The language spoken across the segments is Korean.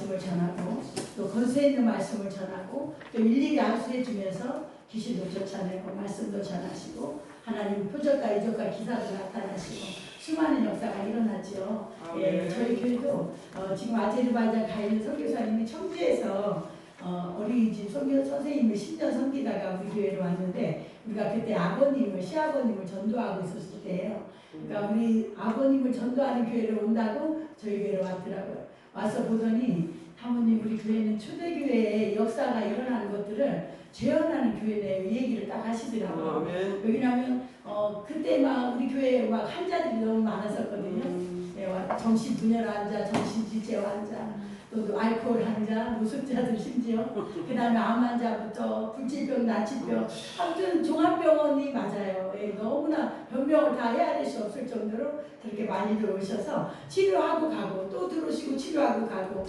말씀을 전하고 또 권세 있는 말씀을 전하고 또 일일이 안수해 주면서 귀신도 쫓아내고 말씀도 전하시고 하나님 표적과 이적과 기사도 나타나시고 수많은 역사가 일어났죠. 예, 저희 교회도 지금 아제르바이잔 가 있는 선교사님이 청주에서 어린이집 선생님을 10년 섬기다가 우리 교회로 왔는데 우리가 그때 아버님을 시아버님을 전도하고 있었을 때예요. 그러니까 우리 아버님을 전도하는 교회로 온다고 저희 교회로 왔더라고요. 와서 보더니 사모님 우리 교회는 초대교회의 역사가 일어나는 것들을 재현하는 교회네요. 이 얘기를 딱 하시더라고요. 왜냐하면 그때 막 우리 교회에 막 환자들이 너무 많았었거든요. 정신 분열 환자, 정신지체 환자, 또 알코올 환자, 노숙자들 심지어 그 다음에 암 환자부터 불치병, 난치병 아무튼 종합병원이 맞아요. 너무나 변명을 다 해야 될 수 없을 정도로 그렇게 많이들 오셔서 치료하고 가고 또 들어오시고 치료하고 가고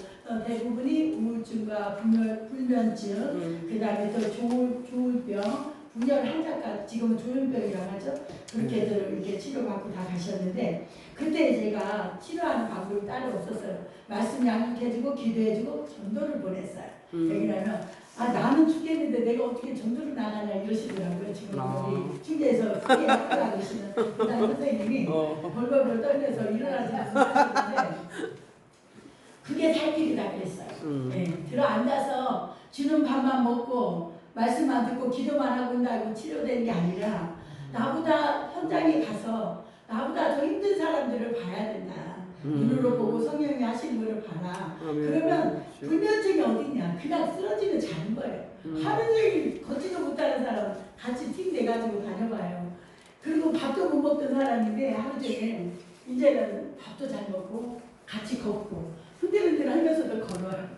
대부분이 우울증과 불면증 그 다음에 또 조울병 분열 환자까지 지금은 조현병이라고 하죠. 그렇게들 이렇게 치료받고 다 가셨는데 그때 제가 치료하는 방법이 따로 없었어요. 말씀 양육해주고 기도해주고 전도를 보냈어요. 왜냐면 나는 죽겠는데 내가 어떻게 전도를 나가냐 이러시더라고요. 지금 우리 중계에서 크게 하고 계시는 부장 선생님이 벌벌벌 떨려서 일어나지 못하시는데 그게 살 길이다 그랬어요. 들어앉아서 주는 밥만 먹고 말씀만 듣고 기도만 하고 있다고 치료되는 게 아니라 나보다 현장에 가서 나보다 더 힘든 사람들을 봐야 된다. 눈으로 보고 성령이 하시는 거를 봐라. 그러면 불면증이 어딨냐. 그냥 쓰러지면 자는 거예요. 하루 종일 걷지도 못하는 사람 같이 팀 내가지고 다녀봐요. 그리고 밥도 못 먹던 사람인데 하루 종일 이제는 밥도 잘 먹고 같이 걷고 흔들흔들 하면서도 걸어요.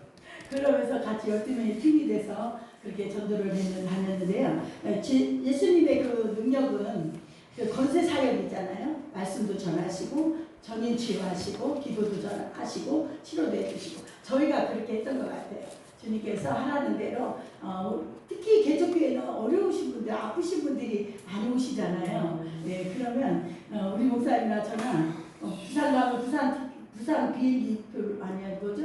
그러면서 같이 12명이 팀이 돼서 그렇게 전도를 다녔는데요. 예수님의 그 능력은 그 권세 사역 있잖아요. 말씀도 전하시고 전인 치유하시고 기도도 전하시고 치료도 해주시고 저희가 그렇게 했던 것 같아요. 주님께서 하라는 대로 특히 개척교회는 어려우신 분들 아프신 분들이 많이 오시잖아요. 네, 그러면 우리 목사님이나 저는 부산 가면 부산 비행기 아니야 뭐죠?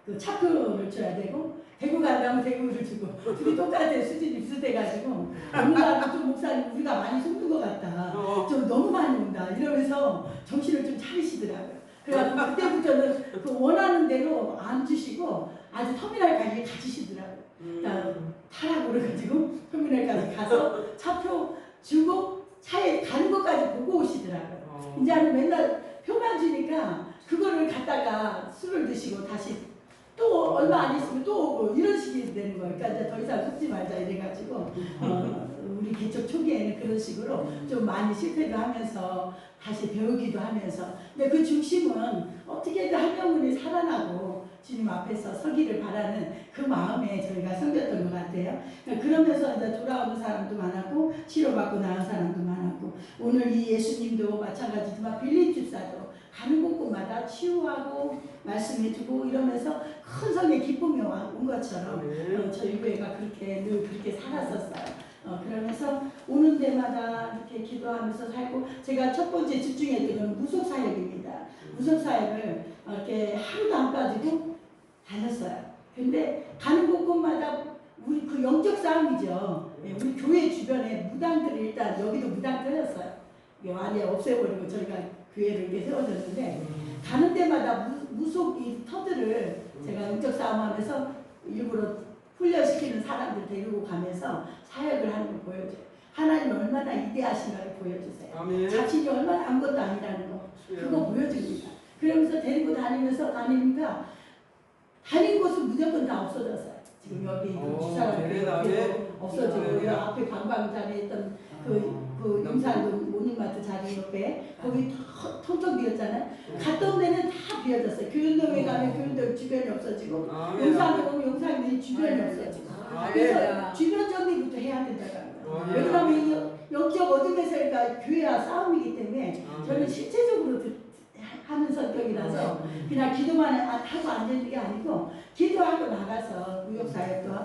그 차표를 줘야 되고 대구 간다면 대구를 주고 둘이 똑같은 수준이 비슷해가지고 어느 날은 좀 목사님 우리가 많이 속는 것 같다. 좀 너무 많이 온다. 이러면서 정신을 좀 차리시더라고요. 그래가지고 그때부터는 그 원하는 대로 안 주시고 아주 터미널까지 가주시더라고요. 타라고 그래가지고 터미널까지 가서 차표 주고 차에 가는 것까지 보고 오시더라고요. 이제는 맨날 표만 주니까 그거를 갖다가 술을 드시고 다시 또 얼마 안 있으면 또 오고 이런 식이 되는 거예요. 그러니까 이제 더 이상 속지 말자 이래가지고 우리 개척 초기에는 그런 식으로 좀 많이 실패도 하면서 다시 배우기도 하면서 근데 그 중심은 어떻게든 한 영혼이 살아나고 주님 앞에서 서기를 바라는 그 마음에 저희가 섬겼던 것 같아요. 그러면서 이제 돌아오는 사람도 많았고 치료받고 나온 사람도 많았고 오늘 이 예수님도 마찬가지지만 빌립 집사도 가는 곳곳마다 치유하고 말씀해주고 이러면서 큰 성의 기쁨이 온 것처럼 저희 교회가 그렇게 늘 그렇게 살았었어요. 그러면서 오는 데마다 이렇게 기도하면서 살고 제가 첫 번째 집중했던 건 무속사역입니다. 무속사역을 이렇게 하루도 안 빠지고 다녔어요. 근데 가는 곳곳마다 우리 그 영적 싸움이죠. 우리 교회 주변에 무당들이 일단 여기도 무당 터졌어요. 안에 없애버리고 저희가 교회를 이렇게 세워졌는데 가는 데마다 무속이 터들을 제가 영적 싸움하면서 일부러 훈련시키는 사람들 데리고 가면서 사역을 하는 걸 보여줘요. 하나님 얼마나 위대하신가를 보여주세요. 자신이 얼마나 아무것도 아니라는 거 그거 보여줍니다. 그러면서 데리고 다니니까 다닌 곳은 무조건 다 없어졌어요. 지금 여기 주사가 없어지고 앞에 관광장에 있던 그 용산동 모닝마트 자리 옆에 거기 텅텅 비었잖아요. 갔다 온 데는 다 비어졌어요. 교윤동에 가면 교윤동 주변이 없어지고 용산에 오면 용산이 주변이 없어지고 그래서 주변 정리부터 해야 된다고 합니다. 왜냐하면 영적 어둠에서가 교회와 싸움이기 때문에 저는 실제적으로 하는 성격이라서 그냥 기도만 하고 앉는 게 아니고 기도하고 나가서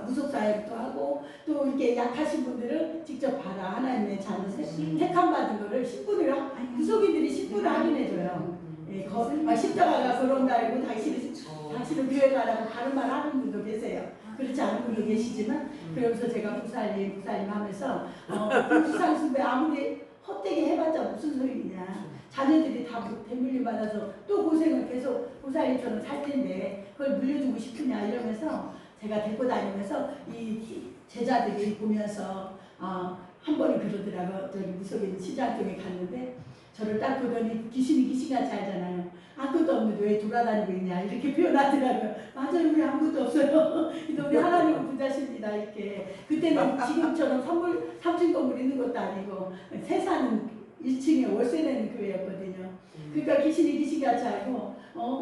무속사역도 하고 또 이렇게 약하신 분들은 직접 봐라. 하나님의 자녀들 택함받은 거를 신분을 무속인들이 신분을 확인해줘요. 십자가가 그런 거 알고 당신은 저 교회 가라고 다른 말 하는 분도 계세요. 그렇지 않은 분도 계시지만 그러면서 제가 목사님 하면서 우상 숭배 아무리 헛되게 해봤자 무슨 소리냐. 자녀들이 다 대물림 받아서 또 고생을 계속 목사님처럼 살 텐데 그걸 물려주고 싶으냐 이러면서 제가 데리고 다니면서 이 제자들이 보면서 한 번은 그러더라고요. 저기 무속에 있는 시장 쪽에 갔는데 저를 딱 보더니 귀신이 귀신같이 알잖아요. 아무것도 없는데 왜 돌아다니고 있냐 이렇게 표현하더라고요. 맞아요. 우리 아무것도 없어요. 우리 하나님은 부자십니다. 이렇게. 그때는 지금처럼 삼층 건물 있는 것도 아니고 새 사는 1층에 월세 내는 교회였거든요. 그러니까 귀신이 귀신같이 알고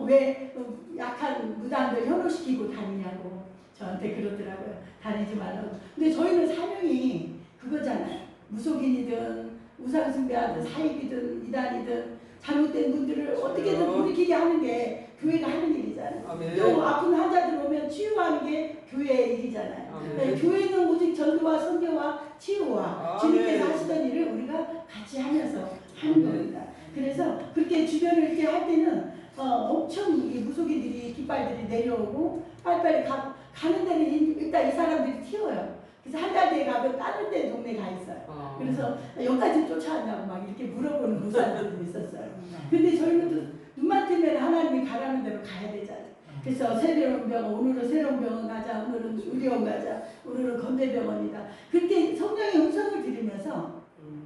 왜 약한 무당들 현혹시키고 다니냐고 저한테 그러더라고요. 다니지 말라고. 근데 저희는 사명이 그거잖아요. 무속인이든 우상숭배하든 사익이든 이단이든 잘못된 분들을 어떻게든 돌이키게 하는 게 교회가 하는 일이잖아요. 아멘. 또 아픈 환자들 오면 치유하는 게 교회의 일이잖아요. 그러니까 교회는 오직 전도와 선교와 치유와 주님께서 하시던 일을 우리가 같이 하면서 하는 겁니다. 그래서 그렇게 주변을 이렇게 할 때는 엄청 이 무속인들이 깃발들이 내려오고 빨리빨리 가는 데는 일단 이 사람들이 튀어요. 그래서 한 달 뒤에 가면 다른 데 동네 가 있어요. 그래서 여기까지 쫓아왔냐고 막 이렇게 물어보는 목사님들도 있었어요. 근데 저희는 또 눈만 뜨면 하나님이 가라는 대로 가야 되잖아요. 그래서 새로운 병원, 오늘은 새로운 병원 가자, 오늘은 의료원 가자, 오늘은 건대병원이다. 그렇게 성령의 음성을 들으면서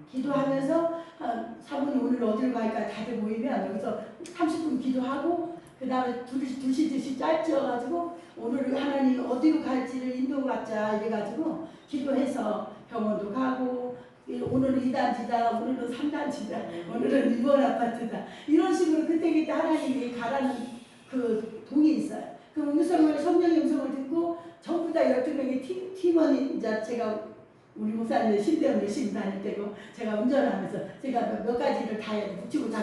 기도하면서 사모님 오늘 어디로 갈까 다들 모이면 여기서 30분 기도하고 그 다음에 두시 짧져가지고 오늘 하나님 어디로 갈지를 인도받자 이래가지고 기도해서 병원도 가고 오늘은 2단지다 오늘은 3단지다 오늘은 1번 아파트다 이런 식으로 그때 하나님이 가라는 그 동이 있어요. 그 음성을 성령의 음성을 듣고 전부 다 12명의 팀원이 이제 제가 우리 목사님 신대원 열심히 다닐 때고 제가 운전하면서 제가 몇 가지를 다 해야 돼. 붙이고 다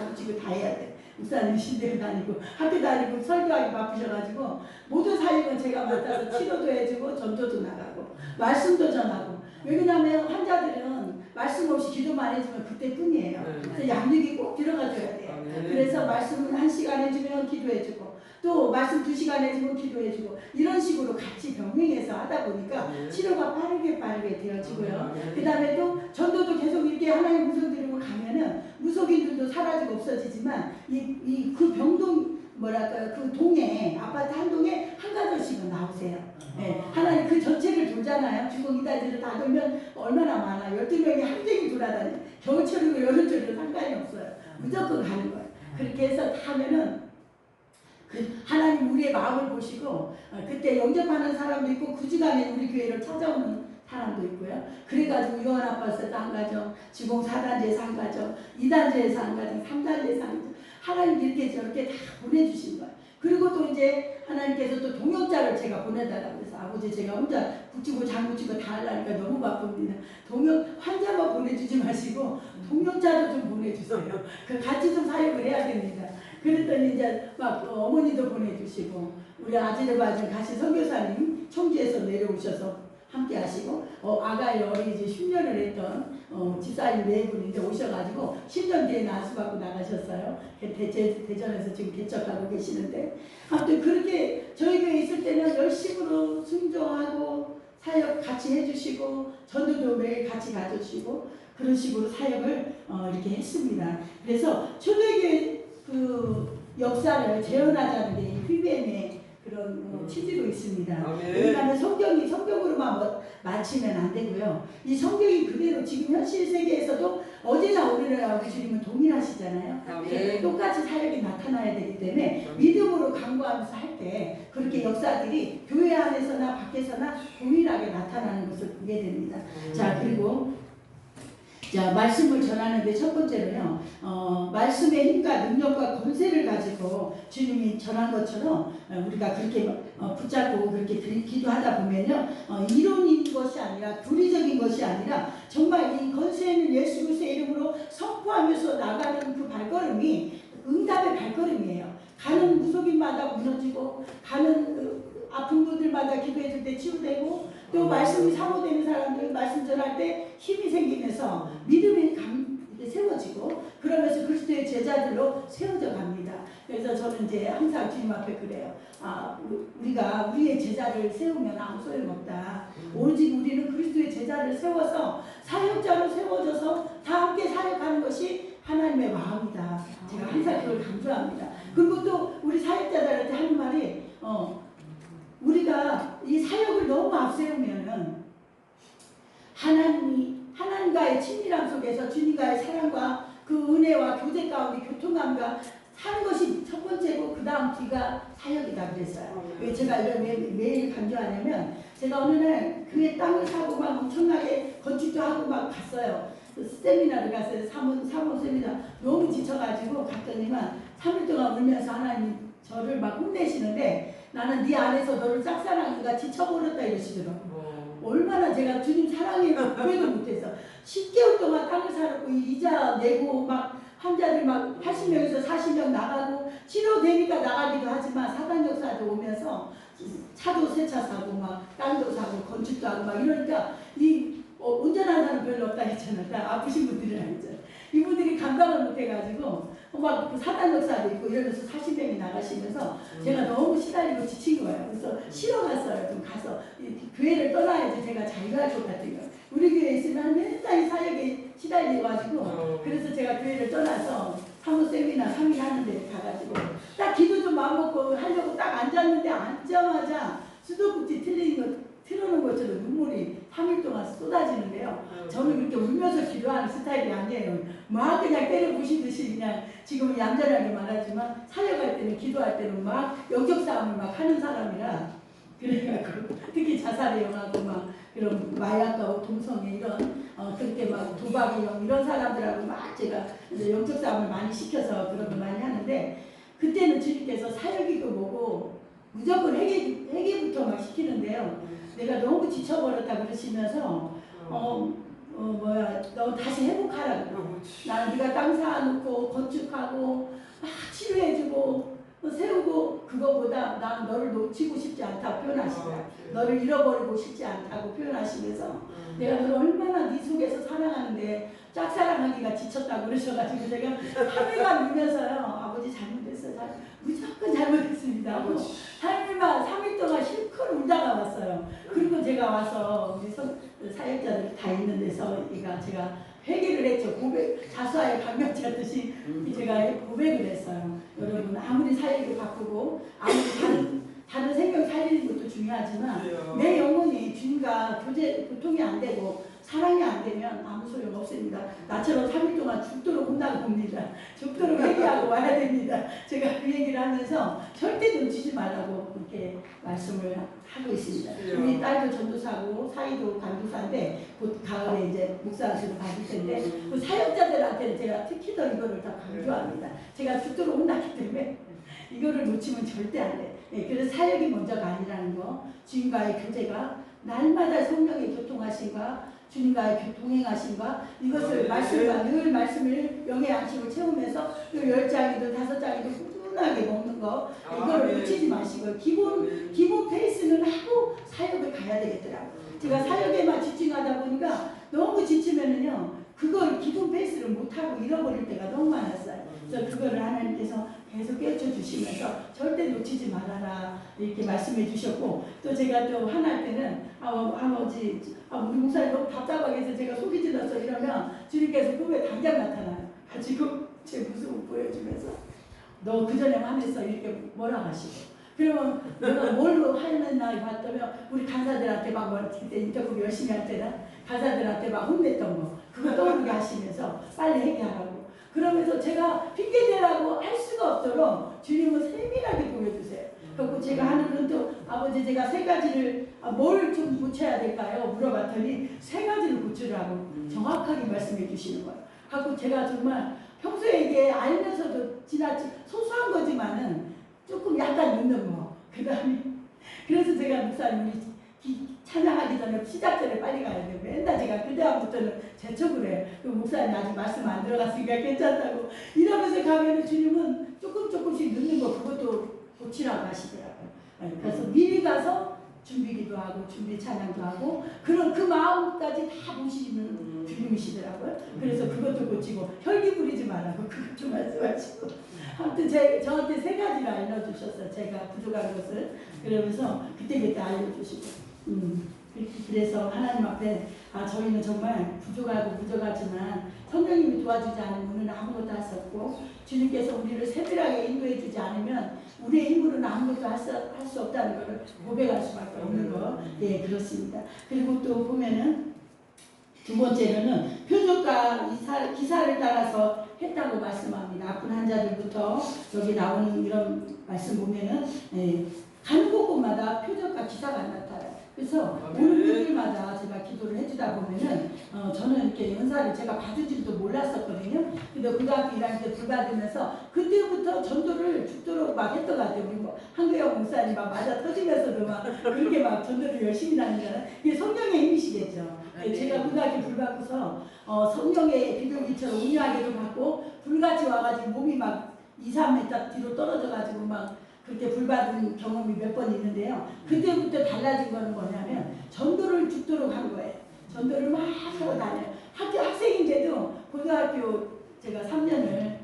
해야 돼. 목사님 신대원 다니고 학교 다니고 설교하기 바쁘셔가지고 모든 사역은 제가 맡아서 치료도 해주고 전도도 나가고 말씀도 전하고 왜냐하면 환자들은 말씀 없이 기도만 해주면 그때뿐이에요. 그래서 양육이 꼭 들어가줘야 돼요. 그래서 말씀을 1시간 해주면 기도해주고 또 말씀 2시간 해주고 기도해주고 이런 식으로 같이 병행해서 하다 보니까 치료가 빠르게 되어지고요. 그 다음에 또 전도도 계속 이렇게 하나님 음성 들으고 가면은 무속인들도 사라지고 없어지지만 그 병동 뭐랄까요 그 동에 아파트 한 동에 한 가정씩은 나오세요. 네. 하나님 그 전체를 돌잖아요. 주공 이단지를 다 돌면 얼마나 많아. 12명이 한쟁이 돌아다니 겨울철이고 여름철이고 상관이 없어요. 무조건 가는 거예요. 그렇게 해서 다 하면은 하나님 우리의 마음을 보시고 그때 영접하는 사람도 있고 그 시간에 우리 교회를 찾아오는 사람도 있고요. 그래가지고 요한 아파트에서 한 가정, 지공 4단지에서 한 가정, 2단지에서 한 가정, 3단지에서 한 가정 하나님 이렇게 저렇게 다 보내주신 거예요. 그리고 또 이제 하나님께서 또 동역자를 제가 보내달라고 그래서 아버지 제가 혼자 붙이고 장붙이고 다 하려니까 너무 바쁩니다. 환자만 보내주지 마시고 동역자도 좀 보내주세요. 같이 좀 사역을 해야 됩니다. 그랬더니 이제 막 어머니도 보내주시고 우리 아지르바이잔 가신 선교사님 청주에서 내려오셔서 함께 하시고 아가의 어린이집 10년을 했던 집사님 네 분이 이제 오셔가지고 10년 뒤에 나수받고 나가셨어요. 대전에서 지금 개척하고 계시는데 아무튼 그렇게 저희 교회에 있을 때는 열심으로 순종하고 사역 같이 해주시고 전도도 매일 같이 가주시고 그런 식으로 사역을 이렇게 했습니다. 그래서 초대교회 그 역사를 재현하자는 게 PBM의 그런 취지도 있습니다. 왜냐하면 성경으로만 마치면 안 되고요. 이 성경이 그대로 지금 현실 세계에서도 어제나 오늘이나 우리 주님은 동일하시잖아요. 똑같이 사역이 나타나야 되기 때문에 믿음으로 강구하면서 할 때 그렇게 역사들이 교회 안에서나 밖에서나 동일하게 나타나는 것을 보게 됩니다. 자 그리고 자 말씀을 전하는데 첫 번째로요. 말씀의 힘과 능력과 권세를 가지고 주님이 전한 것처럼 우리가 그렇게 붙잡고 그렇게 기도하다 보면요. 이론인 것이 아니라 교리적인 것이 아니라 정말 이 권세 있는 예수 그리스도의 이름으로 선포하면서 나가는 그 발걸음이 응답의 발걸음이에요. 가는 무속인마다 무너지고 가는 아픈 분들마다 기도해줄 때 치유되고 또 말씀이 사모되는 사람들 말씀 전할 때 힘이 생기면서 믿음이 세워지고 그러면서 그리스도의 제자들로 세워져 갑니다. 그래서 저는 이제 항상 주님 앞에 그래요. 우리가 우리의 제자를 세우면 아무 소용없다. 오직 우리는 그리스도의 제자를 세워서 사역자로 세워져서 다 함께 사역하는 것이 하나님의 마음이다. 제가 항상 그걸 강조합니다. 그리고 또 우리 사역자들한테 하는 말이 우리가 이 사역을 너무 앞세우면은 하나님과의 친밀함 속에서 주님과의 사랑과 그 은혜와 교제 가운데 교통감과 사는 것이 첫 번째고 그 다음 뒤가 사역이다 그랬어요. 왜 제가 이걸 매일 강조하냐면 제가 어느 날 교회 땅을 사고 막 엄청나게 건축도 하고 막 갔어요. 세미나를 갔어요. 사모 세미나. 너무 지쳐가지고 갔더니만 3일 동안 울면서 하나님 저를 막 혼내시는데 나는 네 안에서 너를 짝사랑하니까 지쳐버렸다 이러시더라고요. 얼마나 제가 주님 사랑해가 고백을 못해서 10개월 동안 땅을 살았고 이자 내고 막 환자들 막 80명에서 40명 나가고 치료되니까 나가기도 하지만 사단 역사도 오면서 차도 새 차 사고 막 땅도 사고 건축도 하고 막 이러니까 온전한 사람 별로 없다 했잖아요. 아프신 분들이라 했잖아요. 이분들이 감당을 못해가지고 막 사단 역사도 있고 이러면서 40명이 나가시면서 제가 너무 시달리고 지친 거예요. 그래서 쉬러 갔어요. 좀 가서 교회를 떠나야지 제가 자유할 것 같은 거. 우리 교회에 있으면 맨날 사역에 시달려가지고 그래서 제가 교회를 떠나서 사무 세미나 3일 하는데 가가지고 딱 기도 좀 마음먹고 하려고 딱 앉았는데 앉자마자 수도꼭지 틀어놓은 것처럼 눈물이 3일 동안 쏟아지는데요. 저는 그렇게 울면서 기도하는 스타일이 아니에요. 막 그냥 때려 부시듯이 그냥 지금은 얌전하게 말하지만 사역할 때는 기도할 때는 막 영적 싸움을 막 하는 사람이라 그래가지고 특히 자살의 영하고 막 그런 마약과 동성애 이런 그렇게 막 도박의 영 이런 사람들하고 막 제가 이제 영적 싸움을 많이 시켜서 그런 걸 많이 하는데 그때는 주님께서 사역이고 뭐고 무조건 회개부터 막 시키는데요. 내가 너무 지쳐버렸다 그러시면서 너 다시 회복하라고. 나는 네가 땅 사놓고 건축하고 막 치료해주고 세우고 그거보다 나는 너를 놓치고 싶지 않다 표현하시더라. 너를 잃어버리고 싶지 않다고 표현하시면서 내가 너를 얼마나 네 속에서 사랑하는데 짝사랑하기가 지쳤다고 그러셔가지고 제가 3일간 울면서요. 아버지 잘못했어요. 무조건 잘못했습니다 하고 3일 동안 실컷 울다가 왔어요. 그리고 제가 와서 우리 사역자들 다 있는 데서 제가 회개를 했죠. 자수하여 강명치하듯이 제가 고백을 했어요. 여러분 아무리 사역이 바쁘고 아무리 다른 생명 살리는 것도 중요하지만 내 영혼이 주님과 교통이 안 되고 사랑이 안 되면 아무 소용 없습니다. 나처럼 3일 동안 죽도록 혼나고 옵니다. 죽도록 회개하고 와야 됩니다. 제가 그 얘기를 하면서 절대 놓치지 말라고 그렇게 말씀을 하고 있습니다. 우리 딸도 전도사고 사이도 간도사인데 곧 가을에 이제 목사학교로 가실 텐데 그 사역자들한테는 제가 특히 더 이거를 더 강조합니다. 제가 죽도록 혼났기 때문에 이거를 놓치면 절대 안 돼. 그래서 사역이 먼저가 아니라는 거. 주님과의 교제가 날마다 성령의 교통하심과 주님과의 동행하심과 이것을 말씀과 늘 말씀을 영의 양식을 채우면서 10장이든 5장이든 꾸준하게 먹는 거 이거를 놓치지 마시고 기본 페이스는 하고 사역을 가야 되겠더라고요. 제가 사역에만 집중하다 보니까 너무 지치면은요 그걸 기본 페이스를 못하고 잃어버릴 때가 너무 많았어요. 그래서 그거를 하나님께서 계속 깨우쳐 주시면서 절대 놓치지 말아라 이렇게 말씀해 주셨고 또 제가 또 하나 할 때는 아버지 우리 목사님 너무 답답하게 해서 제가 속이 질러서 이러면 주님께서 꿈에 당장 나타나요. 가지고 제 모습을 보여주면서 너 그전에 화냈어 이렇게 뭐라 하시고 그러면 내가 뭘로 화냈나 봤더니 우리 간사들한테 막 그때 인터뷰 열심히 할 때는 간사들한테 막 혼냈던 거 그거 떠오르게 하시면서 빨리 회개하라고 그러면서 제가 핑계대라고 할 수가 없도록 주님은 세밀하게 보여주세요. 그리고 제가 하는 건 또 아버지 제가 3가지를 뭘 좀 고쳐야 될까요? 물어봤더니 3가지를 고치라고 정확하게 말씀해 주시는 거예요. 그리고 제가 정말 평소에 이게 알면서도 지나치 소소한 거지만은 조금 약간 늦는 거. 그 다음에 그래서 제가 목사님이 찬양하기 전에 시작 전에 빨리 가야 돼요. 맨날 제가 그다음부터는 재촉을 해요. 목사님 아직 말씀 안 들어갔으니까 괜찮다고 이러면서 가면은 주님은 조금씩 늦는 거 그것도 고치라고 하시더라고요. 그래서 미리 가서 준비기도 하고 준비 찬양도 하고 그런 그 마음까지 다 보시는 주님이시더라고요. 그래서 그것도 고치고 혈기 부리지 말라고 그것 좀 말씀하시고 아무튼 저한테 세 가지를 알려주셨어요. 제가 부족한 것을. 그러면서 그때그때 알려주시고 그래서 하나님 앞에 저희는 정말 부족하고 부족하지만 성령님이 도와주지 않으면 우리는 아무것도 할 수 없고 주님께서 우리를 세밀하게 인도해 주지 않으면 우리의 힘으로는 아무것도 할 수 없다는 것을 고백할 수밖에 없는 거. 예, 그렇습니다. 그리고 또 보면은 두 번째로는 표적과 기사를 따라서 했다고 말씀합니다. 아픈 환자들부터 여기 나오는 이런 말씀 보면은 가는 곳곳마다 표적과 기사가 나타나요. 그래서 오는 분들마다 제가 기도를 해주다 보면은 저는 이렇게 연사를 제가 받은 줄도 몰랐었거든요. 근데 고등학교 1학년 때 불받으면서 그때부터 전도를 죽도록 막 했던 것 같아요. 우리 뭐 한국영 목사님 막 맞아 터지면서도 막 그렇게 막 전도를 열심히 다니잖아요. 이게 성령의 힘이시겠죠. 제가 고등학교 불받고서 성령의 비둘기처럼 운유하게도 받고 불같이 와가지고 몸이 막 2, 3m 뒤로 떨어져가지고 막 그때 불받은 경험이 몇 번 있는데요. 그때부터 달라진 거는 뭐냐면 전도를 죽도록 한 거예요. 전도를 막 하고 다녀요. 학생인데도 고등학교 제가 3년을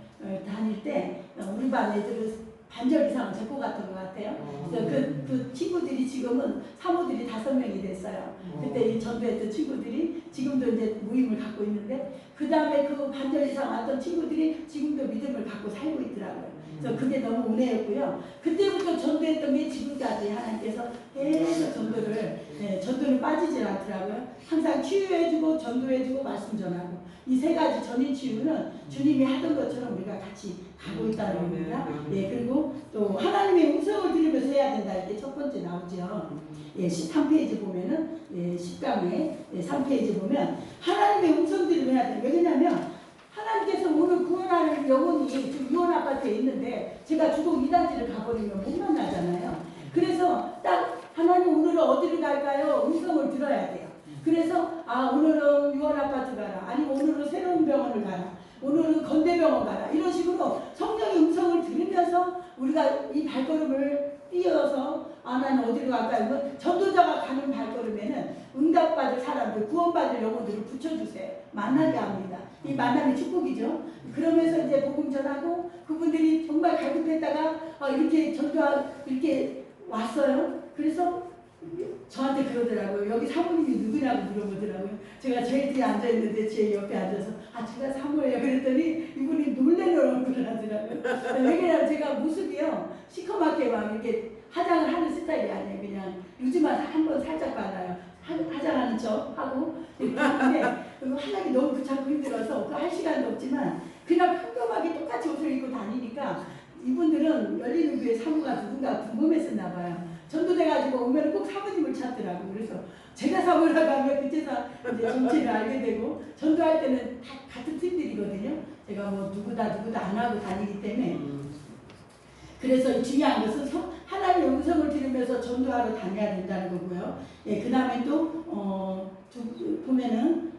다닐 때 우리 반 애들은 반절 이상은 적고 갔던 것 같아요. 그래서 그 친구들이 지금은 사모들이 5명이 됐어요. 그때 전도했던 친구들이 지금도 이제 모임을 갖고 있는데 그 다음에 그 반절 이상 왔던 친구들이 지금도 믿음을 갖고 살고 있더라고요. 그래서 그게 너무 은혜였고요. 그때부터 전도했던 게 지금까지 하나님께서 계속 전도는 빠지질 않더라고요. 항상 치유해주고 전도해주고 말씀 전하고 이 세 가지 전인 치유는 주님이 하던 것처럼 우리가 같이 가고 있다는 겁니다. 예, 그리고 또 하나님의 음성을 들으면서 해야 된다. 이게 첫 번째 나오죠. 예, 13페이지 보면은 10강에 3페이지 보면 하나님의 음성 들으면 해야 돼요. 왜냐면 하나님께서 오늘 구원하는 영혼이 지금 유언 아파트에 있는데 제가 주공 2단지를 가버리면 못 만나잖아요. 그래서 딱 하나님 오늘은 어디를 갈까요? 음성을 들어야 돼요. 그래서 오늘은 유언 아파트 가라. 아니면 오늘은 새로운 병원을 가라. 오늘은 건대병원 가라. 이런 식으로 성령의 음성을 들으면서 우리가 이 발걸음을 띄어서 나는 어디로 갈까요? 전도자가 가는 발걸음에는 응답받을 사람들, 구원받을 영혼들을 붙여주세요. 만나게 합니다. 이 만남이 축복이죠. 그러면서 이제 복음 전하고 그분들이 정말 갈급했다가 이렇게 이렇게 왔어요. 그래서 저한테 그러더라고요. 여기 사모님이 누구냐고 물어보더라고요. 제가 제일 뒤에 앉아있는데 제 옆에 앉아서 제가 사모예요. 그랬더니 이분이 놀래는 얼굴을 하더라고요. 왜냐면 제가 모습이요. 시커멓게 막 이렇게 화장을 하는 스타일이 아니에요. 그냥 요즘은 한번 살짝 받아요. 화장하는 척 하고 이렇게 하는데 화장이 너무 귀찮고 힘들어서 할 시간도 없지만 그냥 평범하게 똑같이 옷을 입고 다니니까 이분들은 열리는 교회 사모가 누군가 궁금했었나 봐요. 전도돼가지고 오면 꼭 사모님을 찾더라고. 그래서 제가 사모라고 하면 그때서 이제 정체를 알게 되고 전도할 때는 다 같은 팀들이거든요. 제가 뭐 누구다 안 하고 다니기 때문에 그래서 중요한 것은 하나님의 음성을 들으면서 전도하러 다녀야 된다는 거고요. 예, 그 다음에 또 보면은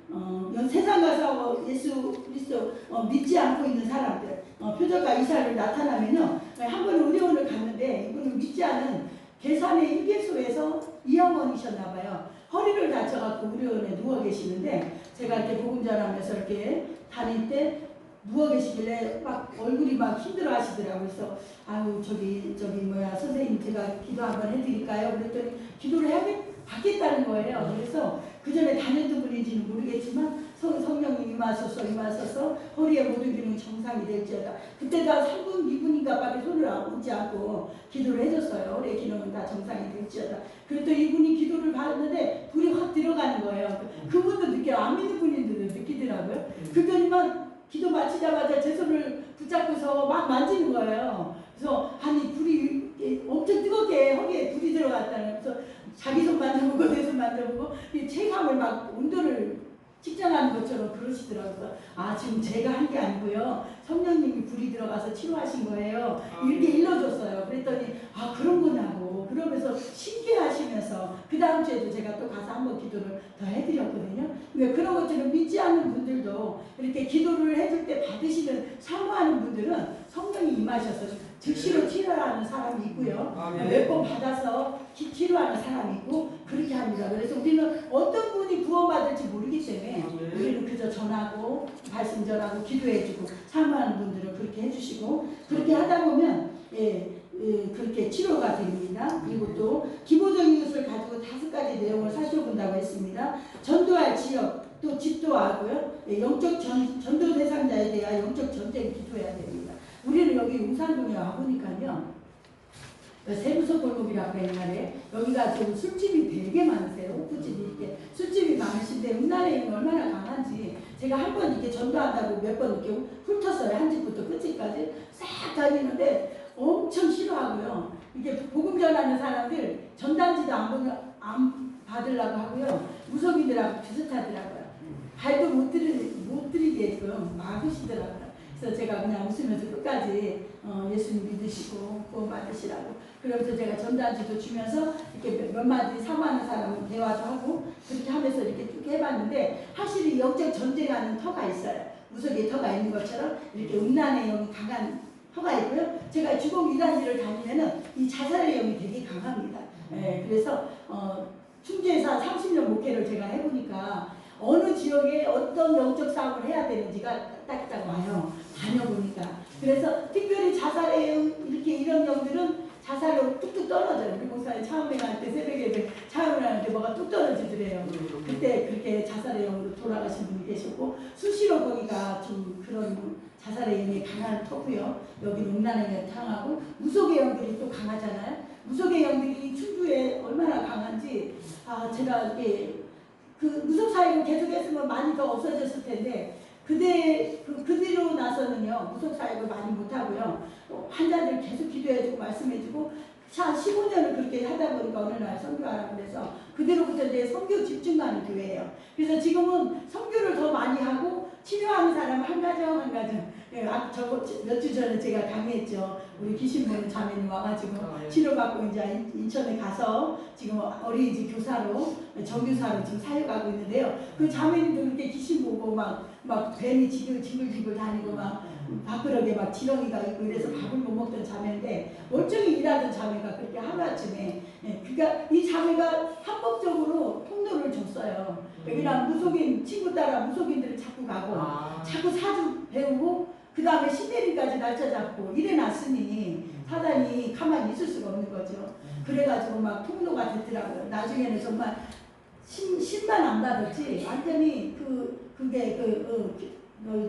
세상 가서 예수 그리스도 믿지 않고 있는 사람들 표적과 이사를 나타나면요. 한 번은 의료원을 갔는데 이분은 믿지 않은 계산의 휴게소에서 이어머니셨나봐요. 허리를 다쳐갖고 의료원에 누워 계시는데 제가 이렇게 복음 전하면서 이렇게 다닐 때 누워 계시길래 막 얼굴이 막 힘들어 하시더라고요. 그래서 저기 선생님 제가 기도 한번 해드릴까요? 그랬더니 기도를 받겠다는 거예요. 그래서 그 전에 다녔던 분인지는 모르겠지만 성령이 임하소서 허리의 모든 기능이 정상이 될지어다. 그때 다 3분 2분인가 밖에 손을 얹지 않고 기도를 해줬어요. 허리의 기능은 다 정상이 될지어다. 그랬더니 이분이 기도를 받았는데 불이 확 들어가는 거예요. 그분도 느껴요. 안 믿는 분인데도 느끼더라고요. 그랬더니만 기도 마치자마자 제 손을 붙잡고서 막 만지는 거예요. 그래서 불이 엄청 뜨겁게 허리에 불이 들어갔다는 그래서 자기 손 만져보고 내 손 만져보고 이 체감을 막 온도를 측정하는 것처럼 그러시더라고요. 지금 제가 한 게 아니고요. 성령님이 불이 들어가서 치료하신 거예요. 이렇게 일러줬어요. 그랬더니 그런 거냐고 그러면서 신기하시면서 그 다음 주에도 제가 또 가서 한번 기도를 더 해드렸거든요. 근데 그런 것처럼 믿지 않는 분들도 이렇게 기도를 해줄 때 받으시는 사모하는 분들은 성령이 임하셔서 즉시로 치료하는 사람이 있고요. 몇 번 받아서 치료하는 사람이 있고 그렇게 합니다. 그래서 우리는 어떤 분이 구원받을지 모르기 때문에 우리는 그 가서 전하고 말씀 전하고 기도해주고 사모하는 분들은 그렇게 해주시고 그렇게 하다 보면 그렇게 치료가 됩니다. 그리고 또 기본적인 것을 가지고 5가지 내용을 살펴본다고 했습니다. 전도할 지역 또 집도하고요. 영적 전도 대상자에 대한 영적 전쟁 기도해야 됩니다. 우리는 여기 용산동에 와보니까요. 세무서 골목이라고 옛날에 여기가 좀 술집이 되게 많으세요. 호프집이 이렇게 술집이 많으신데 음란의 얼마나 강한지 제가 한 번 이렇게 전도한다고 몇 번 이렇게 훑었어요. 한 집부터 끝집까지 싹 다니는데 엄청 싫어하고요. 이게 복음 전하는 사람들 전단지도 안 받으려고 하고요. 무속인들하고 비슷하더라고요. 발도 못 들이게끔 막으시더라고요. 그래서 제가 그냥 웃으면서 끝까지 예수님 믿으시고 구원 받으시라고 그러면서 제가 전단지도 주면서 이렇게 몇 마디 사모하는 사람 대화도 하고 그렇게 하면서 이렇게 쭉 해봤는데 확실히 영적 전쟁하는 터가 있어요. 무속의 터가 있는 것처럼 이렇게 음란의 영이 강한 터가 있고요. 제가 주공 이단지를 다니면은 이 자살의 영이 되게 강합니다. 그래서 충주에서 30년 목회를 제가 해보니까 어느 지역에 어떤 영적 싸움을 해야 되는지가 딱딱 와요. 다녀보니까. 그래서 특별히 자살의 영, 이런 영들은 자살로 뚝뚝 떨어져요. 우리 목사님 차음행할 때 새벽에 차음행할 때 뭐가 뚝 떨어지더래요. 그때 그렇게 자살의 영으로 돌아가신 분이 계셨고 수시로 거기가 좀 그런 자살의 영이 강한 터고요. 여기 음란의 영이 강하고 무속의 영들이 또 강하잖아요. 무속의 영들이 충주에 얼마나 강한지 제가 이게 그 무속 사역을 계속했으면 많이 더 없어졌을 텐데 그 뒤로 나서는요 무속 사역을 많이 못하고요 환자들 계속 기도해주고 말씀해주고 한 15년을 그렇게 하다 보니까 어느 날 선교하라고 그래서 그대로부터 이제 선교 집중하는 교회예요. 그래서 지금은 선교를 더 많이 하고 치료하는 사람 한 가정 한 가정 몇 주 전에 제가 강의했죠. 우리 귀신 보는 자매님 와가지고 치료받고 이제 인천에 가서 지금 어린이집 교사로 정교사로 지금 사역하고 있는데요. 그 자매님도 그렇게 귀신 보고 막 뱀이 징글징글 다니고 막 밥그릇에 막 지렁이가 있고 이래서 밥을 못 먹던 자매인데 멀쩡히 일하던 자매가 그렇게 하루아침에 그러니까 이 자매가 합법적으로 통로를 줬어요. 왜냐면 무속인 친구 따라 무속인들을 자꾸 가고 자꾸 사주 배우고 그 다음에 신내림까지 날짜 잡고 이래놨으니 사단이 가만히 있을 수가 없는 거죠. 그래가지고 막 통로가 됐더라고요. 나중에는 정말 신만 안 받았지 완전히 그게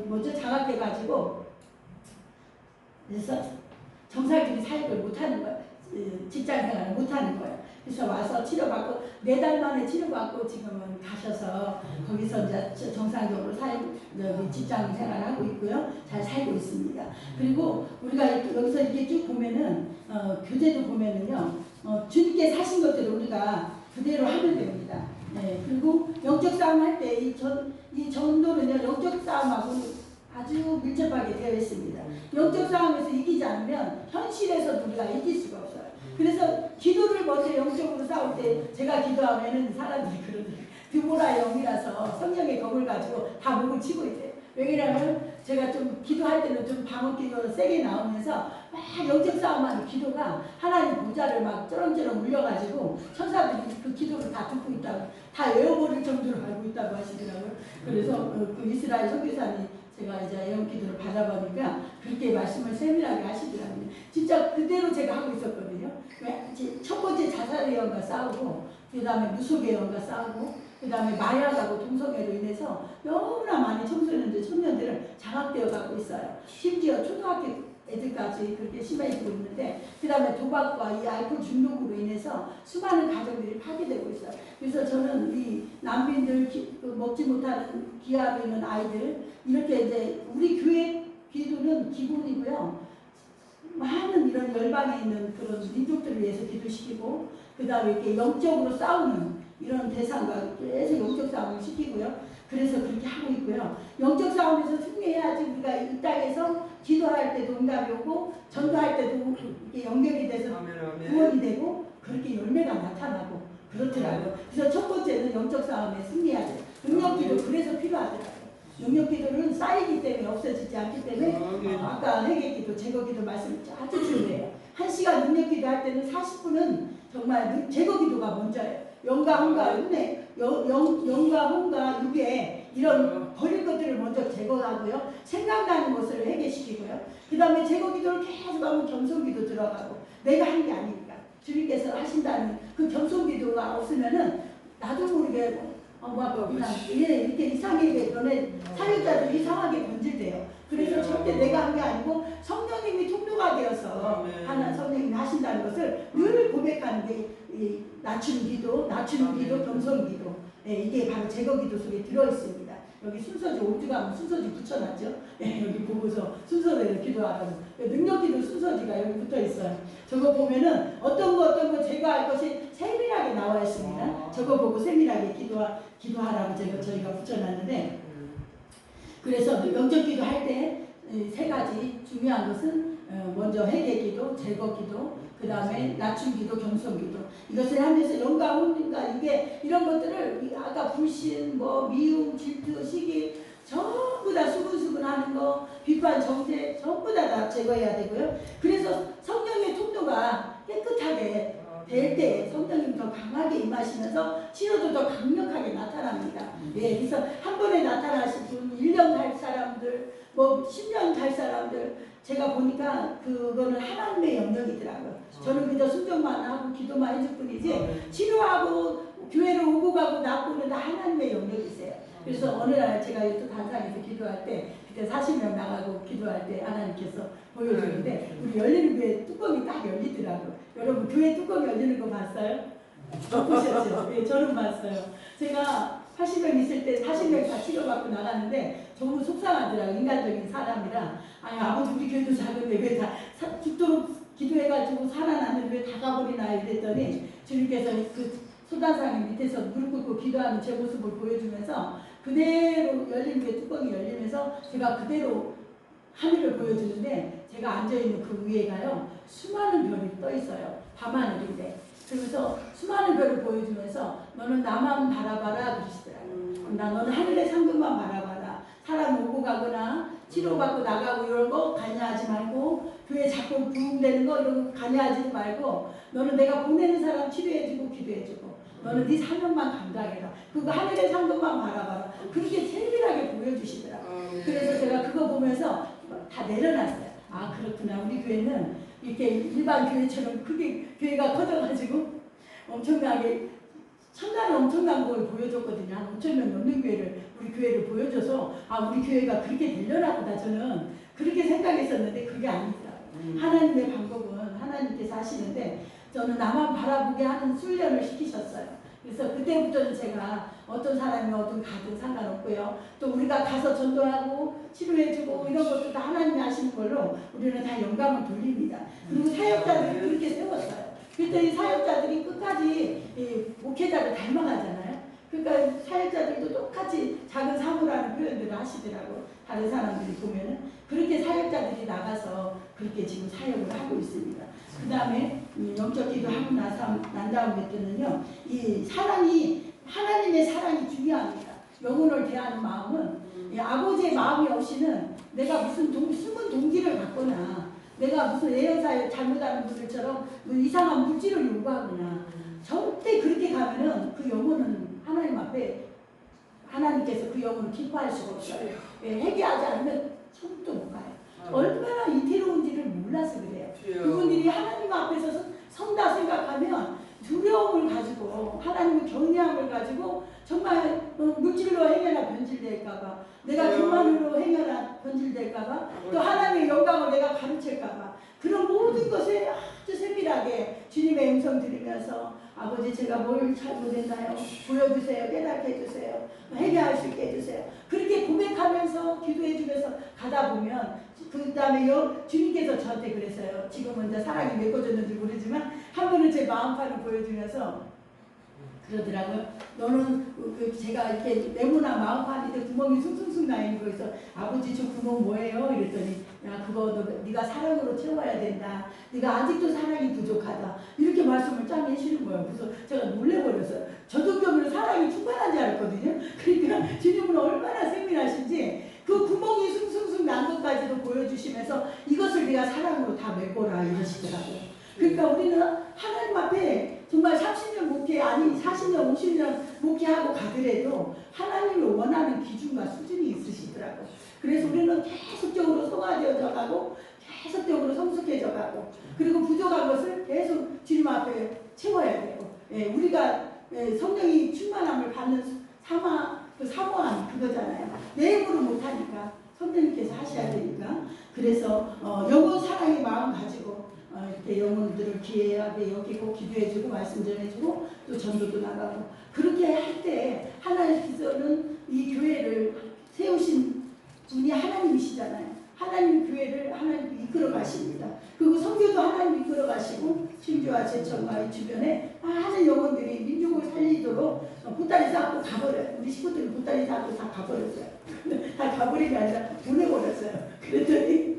뭐죠 장악돼가지고 그래서 정상적인 사역을 못하는 거예요. 직장생활을 못하는 거예요. 그래서 와서 치료받고 4달 만에 치료받고 지금은 가셔서 거기서 이제 정상적으로 직장생활을 하고 있고요. 잘 살고 있습니다. 그리고 우리가 여기서 이렇게 쭉 보면은 교재도 보면은요 주님께 사신 것들을 우리가 그대로 하면 됩니다. 그리고 영적 싸움 할 때 이 전도는요 영적 싸움하고 아주 밀접하게 되어 있습니다. 영적 싸움에서 이기지 않으면 현실에서 우리가 이길 수가 없어요. 그래서 기도를 먼저 영적으로 싸울 때 제가 기도하면은 사람들이 그러더라고요. 드보라 영이라서 성령의 검을 가지고 다 목을 치고 있대요. 왜냐하면 제가 좀 기도할 때는 좀 방언기도로 세게 나오면서 막 영적 싸움하는 기도가 하나님 보좌를 막 쩌렁쩌렁 울려가지고 천사들이 그 기도를 다 듣고 있다고 다 외워버릴 정도로 알고 있다고 하시더라고요. 그래서 그 이스라엘 선교사님 제가 이제 영기도를 받아보니까 그렇게 말씀을 세밀하게 하시더라고요. 진짜 그대로 제가 하고 있었거든요. 첫 번째 자살의 영과 싸우고 그 다음에 무속의 영과 싸우고 그 다음에 마약하고 동성애로 인해서 너무나 많이 청년들은 장악되어 가고 있어요. 심지어 초등학교 애들까지 그렇게 심해지고 있는데 그 다음에 도박과 이 알코올 중독으로 인해서 수많은 가정들이 파괴되고 있어요. 그래서 저는 이 난민들 먹지 못하는 기아로 있는 아이들 이렇게 이제 우리 교회 기도는 기본이고요. 많은 이런 열방에 있는 그런 민족들을 위해서 기도시키고 그 다음에 이렇게 영적으로 싸우는 이런 대상과 계속 영적 싸움을 시키고요. 그래서 그렇게 하고 있고요. 영적 싸움에서 승리해야지 우리가 이 땅에서 기도할 때도 응답이 오고 전도할 때도 이렇게 연결이 돼서 구원이 되고 그렇게 열매가 나타나고 그렇더라고요. 그래서 첫 번째는 영적 싸움에 승리해야 돼요. 능력기도 그래서 필요하더라고요. 능력기도는 쌓이기 때문에 없어지지 않기 때문에 아까 회개기도 제거기도 말씀 아주 중요해요. 1시간 능력기도 할 때는 40분은 정말 제거 기도가 먼저예요. 영과 혼과 은혜, 영과 혼과 육에 이런 버릴 것들을 먼저 제거하고요. 생각나는 것을 해결시키고요. 그 다음에 제거 기도를 계속 하면 겸손 기도 들어가고, 내가 한 게 아니니까 주님께서 하신다는 그 겸손 기도가 없으면은 나도 모르게 그냥 이렇게 이상하게 너네 사역자들이 이상하게 변질돼요. 그래서 절대 내가 한 게 아니고 성령님이 통로가 되어서 하나 성령님이 하신다는 것을 늘 고백하는 게 낮추는 기도, 겸손 기도. 이게 바로 제거 기도 속에 들어 있습니다. 여기 순서지 오주가 순서지 붙여놨죠. 여기 보고서 순서대로 기도하라고. 능력 기도 순서지가 여기 붙어 있어요. 저거 보면은 어떤 거 제거할 것이 세밀하게 나와 있습니다. 저거 보고 세밀하게 기도하라고 저희가 붙여놨는데, 그래서 영적 기도 할 때 세 가지 중요한 것은 먼저 회개 기도, 제거 기도, 그 다음에 낮춤 기도, 겸손 기도. 이것을 하면서 영과 혼인가 이게 이런 것들을 아까 불신, 미움, 질투, 시기 전부 다 수근수근하는 거, 비판, 정죄 전부 다 제거해야 되고요. 그래서 성령의 통로가 깨끗하게 될 때 성령님 더 강하게 임하시면서 치료도 더 강력하게 나타납니다. 그래서 한 번에 나타나신 분, 1년 갈 사람들, 10년 갈 사람들, 제가 보니까 그거는 하나님의 영역이더라고요. 저는 그저 순종만 하고 기도만 해줄 뿐이지 치료하고 교회로 오고 가고 낫고는 다 하나님의 영역이세요. 그래서 어느 날 제가 또 단상에서 기도할 때, 그때 40명 나가고 기도할 때 하나님께서 보여주는데 우리 열리는 교회 뚜껑이 딱 열리더라고요. 여러분 교회 뚜껑 열리는 거 봤어요? 보셨죠? 예, 저는 봤어요. 제가 80명 있을 때 40명 다 치료받고 나가는데 너무 속상하더라고요. 인간적인 사람이라. 아버지 우리 교회도 작은데 왜 다 죽도록 기도해가지고 살아났는데 왜 다 가버리나 이랬더니 주님께서 그 소단상의 밑에서 무릎 꿇고 기도하는 제 모습을 보여주면서 그대로 열린 게 뚜껑이 열리면서 제가 그대로 하늘을 보여주는데, 제가 앉아있는 그 위에가요 수많은 별이 떠 있어요. 밤하늘인데. 그러면서 수많은 별을 보여주면서 너는 나만 바라봐라 그러시더라고요. 너는 하늘의 상급만 바라봐라. 사람 오고 가거나 치료받고 나가고 이런 거 관여하지 말고, 교회 자꾸 부흥되는 거 이런 거 관여하지 말고, 너는 내가 보내는 사람 치료해주고 기도해주고, 너는 네 사명만 감당해라. 그거 하늘의 상급만 바라봐라. 그렇게 세밀하게 보여주시더라고요. 그래서 제가 그거 보면서 다 내려놨어요. 그렇구나. 우리 교회는 이렇게 일반 교회처럼 크게 교회가 커져가지고 엄청나게 천당에 엄청난 걸 보여줬거든요. 한 5천 명 넘는 교회를, 우리 교회를 보여줘서 우리 교회가 그렇게 되려나 보다 저는 그렇게 생각했었는데 그게 아니다. 하나님의 방법은 하나님께서 하시는데 저는 나만 바라보게 하는 훈련을 시키셨어요. 그래서 그때부터는 제가 어떤 사람이 어떤 가든 상관없고요. 또 우리가 가서 전도하고 치료해주고 이런 것도 다 하나님이 하시는 걸로 우리는 다 영광을 돌립니다. 그리고 사역자들이 그렇게 세웠어요. 그랬더니 사역자들이 끝까지 목회자를 닮아가잖아요. 그러니까 사역자들도 똑같이 작은 사무라는 표현들을 하시더라고. 다른 사람들이 보면은 그렇게 사역자들이 나가서 그렇게 지금 사역을 하고 있습니다. 그 다음에 영적 기도하고 난 다음에는요, 이 사랑이, 하나님의 사랑이 중요합니다. 영혼을 대하는 마음은 아버지의 마음이 없이는 내가 무슨 숨은 동기를 갖거나 내가 무슨 예언사에 잘못하는 분들처럼 이상한 물질을 요구하거나 절대 그렇게 가면은 그 영혼은 하나님 앞에 하나님께서 그 영혼을 기뻐할 수가 없어요. 회개하지 않으면 천국도 못 가요. 얼마나 이태로운지를 몰라서 그래요. 그분들이 하나님 앞에서 선다 생각하면 두려움을 가지고 하나님의 경외함을 가지고 정말 물질로 행여나 변질될까봐, 내가 교만으로 행여나 변질될까봐, 또 하나님의 영광을 내가 가르칠까봐, 그런 모든 것에 아주 세밀하게 주님의 음성 들으면서 아버지 제가 뭘 잘못했나요? 보여주세요. 깨닫게 해주세요. 회개할 수 있게 해주세요. 그렇게 고백하면서 기도해주면서 가다 보면 그 다음에 주님께서 저한테 그랬어요. 지금은 이제 사랑이 메꿔졌는지 모르지만 한 번은 제 마음판을 보여주면서 그러더라고요. 너는 제가 이렇게 네모나 마음판인데 구멍이 숭숭숭 나 있는 거에서 아버지 저 구멍 뭐예요? 이랬더니 야 그거 네가 사랑으로 채워야 된다. 네가 아직도 사랑이 부족하다. 이렇게 말씀을 짱 해주시는 거예요. 그래서 제가 놀래버렸어요. 저 정도면 사랑이 충만한지 알거든요. 그러니까 주님은 얼마나 세밀하신지 그 구멍이 숭숭숭 난 것까지도 보여주시면서 이것을 네가 사랑으로 다 메꿔라 이러시더라고요. 그러니까 우리는 하나님 앞에 아니 40년 50년 목회하고 가더라도 하나님이 원하는 기준과 수준이 있으시더라고요. 그래서 우리는 계속적으로 성화되어져 가고 계속적으로 성숙해져 가고 그리고 부족한 것을 계속 주님 앞에 채워야 돼요. 예, 우리가 성령이 충만함을 받는 사모함 그거잖아요. 내 힘으로 못하니까 성령님께서 하셔야 되니까. 그래서 영혼 사랑의 마음 가지고 이렇게 영혼들을 귀하게 여기고 기도해주고 말씀 전해주고 또 전도도 나가고 그렇게 할 때 하나님께서는 이 교회를 세우신 분이 하나님이시잖아요. 하나님 교회를 하나님 이끌어 가십니다. 그리고 선교도 하나님 이끌어 가시고 신교와 제천과 이 주변에 많은 영혼들이 민족을 살리도록 보따리 싸고 가버려요. 우리 식구들이 보따리 싸고 다 가버렸어요. 다 가버린 게 아니라 보내버렸어요. 그랬더니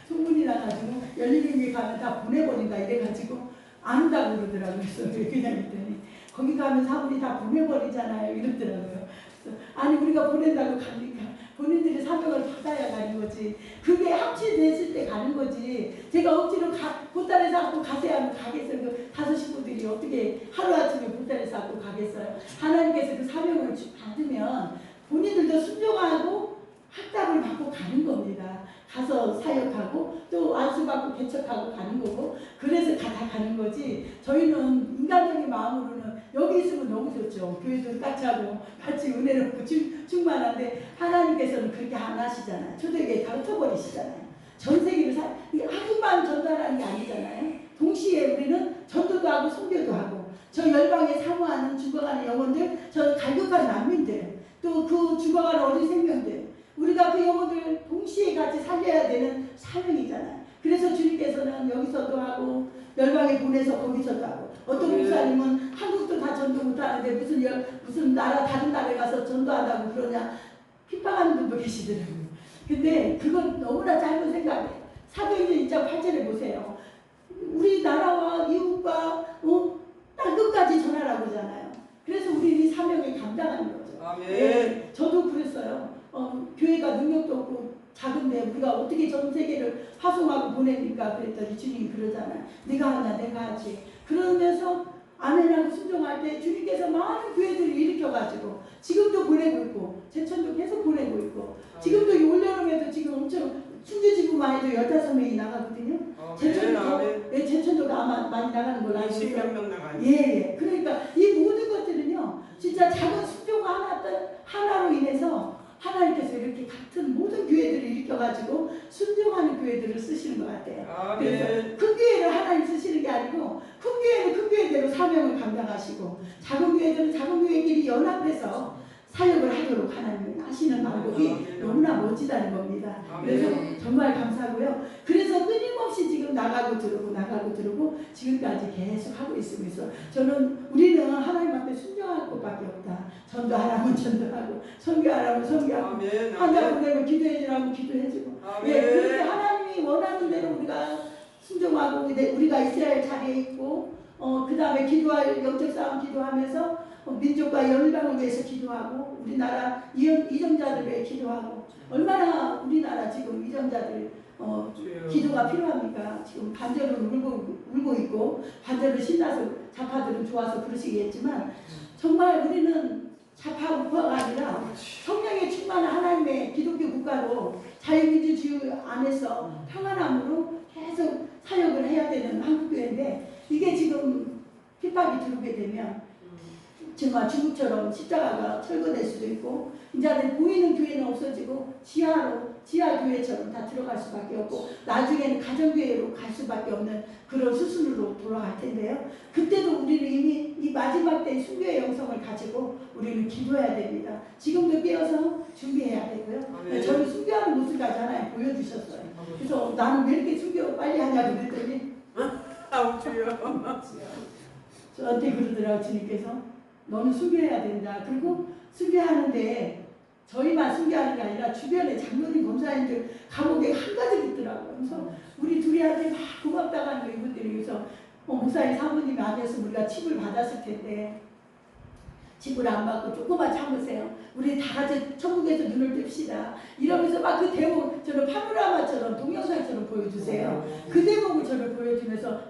소문이 나가지고 열리는 게 가면 다 보내버린다 이래가지고 안 온다고 그러더라고요. 그래서 그냥 했더니 거기 가면 사람들이 다 보내버리잖아요 이러더라고요. 그래서 아니 우리가 보낸다고 가니까 본인들이 사명을 받아야 가는 거지. 그게 합치됐을 때 가는 거지. 제가 억지로 보따리 싸고 가세요 하면 가겠어요. 그 다섯 식구들이 어떻게 하루아침에 보따리 싸고 가겠어요. 하나님께서 그 사명을 받으면 본인들도 순종하고 학답을 받고 가는 겁니다. 가서 사역하고 또 안수받고 개척하고 가는 거고 그래서 다 가는 거지. 저희는 인간적인 마음으로는 여기 있으면 너무 좋죠. 교회도 같이 하고 같이 은혜롭고 충만한데 하나님께서는 그렇게 안 하시잖아요. 초대교회 다 흩어버리시잖아요. 전 세계를 한국만 전달하는 게 아니잖아요. 동시에 우리는 전도도 하고 선교도 하고 저 열방에 사모하는 죽어가는 영혼들 저 갈급한 난민들 또 그 죽어가는 어린 생명들 우리가 그 영혼들 동시에 같이 살려야 되는 사명이잖아요. 그래서 주님께서는 여기서도 하고 열방에 보내서 거기서도 하고 어떤 목사님은 한국도 다 전도 못하는데 무슨 다른 나라에 가서 전도한다고 그러냐 핍박하는 분도 계시더라고요. 근데 그건 너무나 짧은 생각이에요. 사도행전 2장 8절에 보세요. 우리나라와 이웃과 땅 끝까지 전하라고 하잖아요. 그래서 우리는 이 사명을 감당하는 거죠. 아멘. 예, 저도 그랬어요. 교회가 능력도 없고 작은데 우리가 어떻게 전 세계를 파송하고 보냅니까? 그랬더니 주님이 그러잖아요. 네가 하냐 내가 하지. 그러면서 아멘하고 순종할 때 주님께서 많은 교회들을 일으켜가지고 지금도 보내고 있고 제천도 계속 보내고 있고 지금도 올여름에도 지금 엄청 충주지구만 해도 15명이 나가거든요. 제천도가 아마 많이 나가는 걸로 알고 있어요. 20몇 명 나가요. 예. 그러니까 이 모든 것들은요 진짜 작은 순종 하나로 인해서 하나님께서 이렇게 같은 모든 교회들을 일으켜가지고 순종하는 교회들을 쓰시는 것 같아요. 그래서 큰 교회를 하나님 쓰시는 게 아니고 큰 교회는 큰 교회대로 사명을 감당하시고 작은 교회들은 작은 교회끼리 연합해서 사역을 하도록 하나님 하시는 방법이 너무나 멋지다는 겁니다. 그래서 정말 감사하고요. 그래서 끊임없이 지금 나가고 들어오고 지금까지 계속 하고 있으면서 우리는 하나님 앞에 순종할 것밖에 없다. 전도하라면 전도하고 선교하라면 선교하고 환자 보내면 기도해주라면 기도해주고 예, 그렇게 하나님이 원하는 대로 우리가 순종하고 우리가 이스라엘 자리에 있고 그 다음에 기도할 영적 싸움 기도하면서 민족과 열방을 위해서 기도하고 우리나라 이정자들을 위해 기도하고 얼마나 우리나라 지금 이정자들 기도가 필요합니까? 지금 반절은 울고 있고 반절은 신나서 좌파들은 좋아서 그러시겠지만 정말 우리는 좌파 우파가 아니라 성령의 충만한 하나님의 기독교 국가로 자유민주주의 안에서 평안함으로 계속 사역을 해야 되는 한국교회인데 이게 지금 핍박이 들어오게 되면 정말 중국처럼 십자가가 철거될 수도 있고 이제는 보이는 교회는 없어지고 지하 교회처럼 다 들어갈 수밖에 없고 나중에는 가정교회로 갈 수밖에 없는 그런 수순으로 돌아갈 텐데요. 그때도 우리는 이미 이 마지막 때의 순교의 영성을 가지고 우리는 기도해야 됩니다. 지금도 깨어서 준비해야 되고요. 저는 순교하는 모습까지 하나님 보여주셨어요. 그래서 나는 왜 이렇게 순교 빨리 하냐고 그랬더니 저한테 그러더라고요. 주님께서 너는 순교해야 된다. 그리고 순교하는데 저희만 순교하는 게 아니라 주변에 장로님 검사님들 감옥에 한가득 있더라고요. 그래서 우리 둘이한테 막 고맙다고 하는 거 이분들이 그래서 목사님 사모님이 아니었으면 우리가 칩을 받았을 텐데 칩을 안 받고 조금만 참으세요. 우리 다 같이 천국에서 눈을 뜹시다. 이러면서 막 그 대목 저는 파노라마처럼 동영상처럼 보여주세요. 그 대목을 저를 보여주면서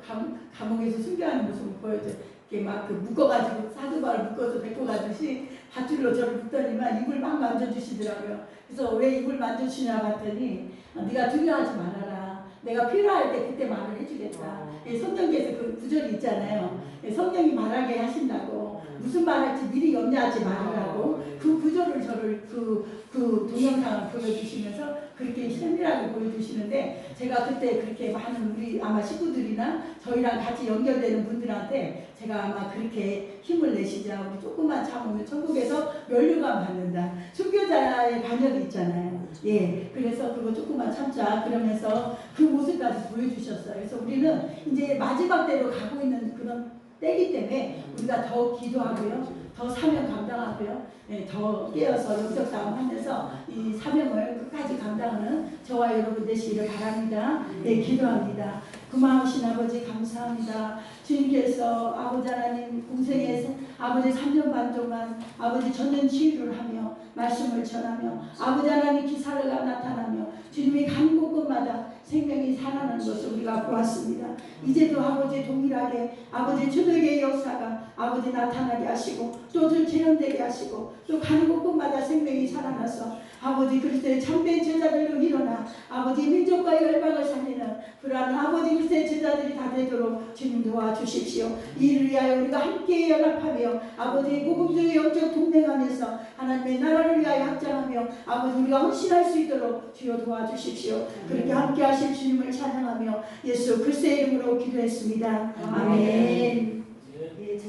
감옥에서 순교하는 모습을 보여줘요. 이렇게 막 그 묶어가지고 사두발을 묶어서 데리고 가듯이 밧줄로 저를 묶더니만 입을 막 만져주시더라고요. 그래서 왜 입을 만져주시냐 봤더니 네가 두려워하지 말아라. 내가 필요할 때 그때 말을 해주겠다. 성경에서 그 구절이 있잖아요. 성령이 말하게 하신다고 무슨 말할지 미리 염려하지 말으라고 그 구절을 저를 그 동영상을 보여주시면서 그렇게 세밀하게 보여주시는데 제가 그때 그렇게 많은 우리 아마 식구들이나 저희랑 같이 연결되는 분들한테 제가 아마 그렇게 힘을 내시자 우리 조금만 참으면 천국에서 면류관 받는다. 순교자의 반역이 있잖아요. 예, 그래서 그거 조금만 참자 그러면서 그 모습까지 보여주셨어요. 그래서 우리는 이제 마지막 때로 가고 있는 그런 때기 때문에 우리가 더 기도하고요, 더 사명 감당하고요, 예, 더 깨어서 영적 싸움하면서 이 사명을 끝까지 감당하는 저와 여러분 되시기를 바랍니다. 예, 기도합니다. 고마우신 아버지 감사합니다. 주님께서 아버지 하나님 공생에 아버지 3년 반 동안 아버지 전년 치유를 하며 말씀을 전하며 아버지 하나님 기사가 나타나며 주님이 가는 곳곳마다 생명이 살아나는 것을 우리가 보았습니다. 이제도 아버지 동일하게 아버지 초대교회 역사가 아버지 나타나게 하시고 또 재현되게 하시고 또 가는 곳곳마다 생명이 살아나서 아버지 그리스도의 참된 제자들로 일어나 아버지 민족과 열방을 살리는 그러한 아버지 그리스도의 제자들이 다 되도록 주님 도와주십시오. 이를 위하여 우리가 함께 연합하며 아버지 복음적인 영적 동행하면서 하나님의 나라를 위하여 확장하며 아버지 우리가 헌신할 수 있도록 주여 도와주십시오. 그렇게 함께 하실 주님을 찬양하며 예수 그리스도의 이름으로 기도했습니다. 아멘.